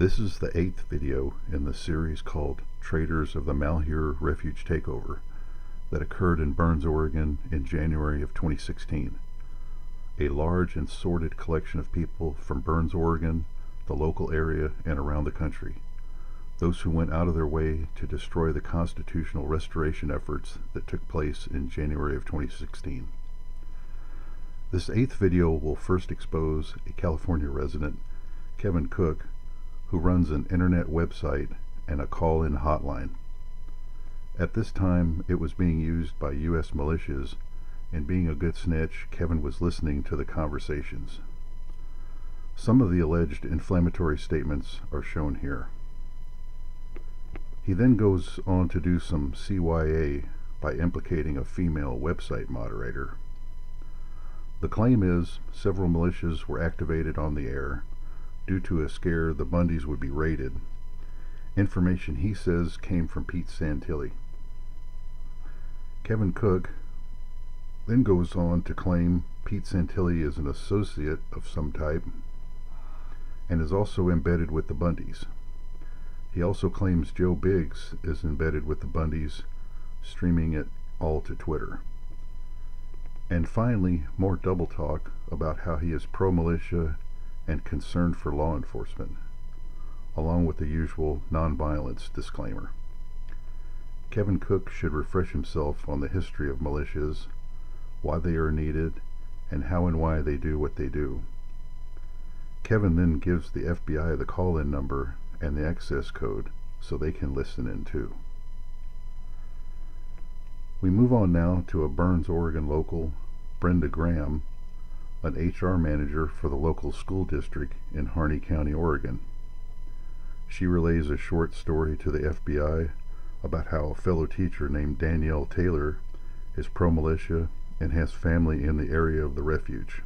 This is the 8th video in the series called Traitors of the Malheur Refuge Takeover that occurred in Burns, Oregon in January of 2016. A large and sordid collection of people from Burns, Oregon, the local area, and around the country. Those who went out of their way to destroy the constitutional restoration efforts that took place in January of 2016. This 8th video will first expose a California resident, Kevin Cooke, who runs an internet website and a call-in hotline. At this time, it was being used by U.S. militias, and being a good snitch, Kevin was listening to the conversations. Some of the alleged inflammatory statements are shown here. He then goes on to do some CYA by implicating a female website moderator. The claim is several militias were activated on the air due to a scare the Bundys would be raided. Information he says came from Pete Santilli. Kevin Cooke then goes on to claim Pete Santilli is an associate of some type and is also embedded with the Bundys. He also claims Joe Biggs is embedded with the Bundys, streaming it all to Twitter. And finally, more double talk about how he is pro-militia and concerned for law enforcement, along with the usual non-violence disclaimer. Kevin Cooke should refresh himself on the history of militias, why they are needed, and how and why they do what they do. Kevin then gives the FBI the call-in number and the access code so they can listen in too. We move on now to a Burns, Oregon local, Brenda Graham, an HR manager for the local school district in Harney County, Oregon. She relays a short story to the FBI about how a fellow teacher named Danielle Taylor is pro-militia and has family in the area of the Refuge.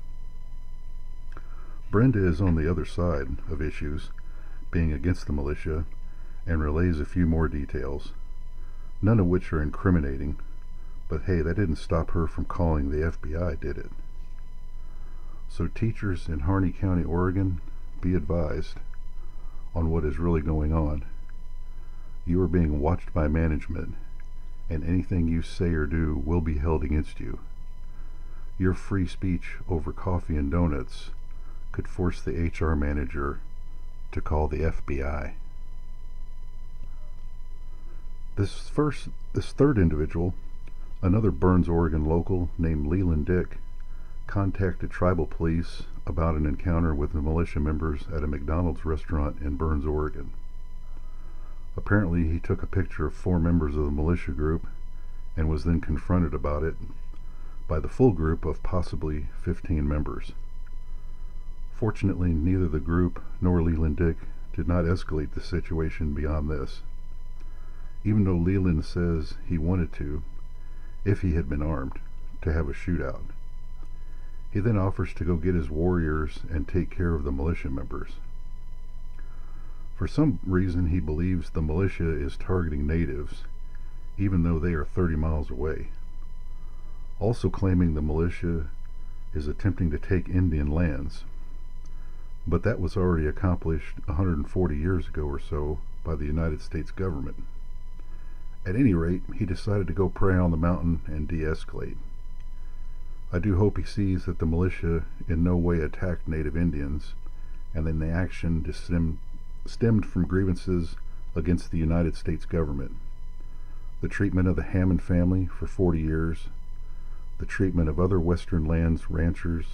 Brenda is on the other side of issues, being against the militia, and relays a few more details, none of which are incriminating, but hey, that didn't stop her from calling the FBI, did it? So teachers in Harney County, Oregon, be advised on what is really going on. You are being watched by management, and anything you say or do will be held against you. Your free speech over coffee and donuts could force the HR manager to call the FBI. This third individual, another Burns, Oregon local named Leland, contacted tribal police about an encounter with the militia members at a McDonald's restaurant in Burns, Oregon. Apparently he took a picture of 4 members of the militia group and was then confronted about it by the full group of possibly 15 members. Fortunately, neither the group nor Leland did not escalate the situation beyond this, even though Leland says he wanted to, if he had been armed, to have a shootout. He then offers to go get his warriors and take care of the militia members. For some reason, he believes the militia is targeting natives, even though they are 30 miles away. Also claiming the militia is attempting to take Indian lands, but that was already accomplished 140 years ago or so by the United States government. At any rate, he decided to go pray on the mountain and de-escalate. I do hope he sees that the militia in no way attacked Native Indians, and then the action stemmed from grievances against the United States government, the treatment of the Hammond family for 40 years, the treatment of other Western lands ranchers,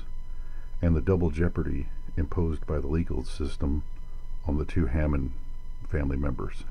and the double jeopardy imposed by the legal system on the 2 Hammond family members.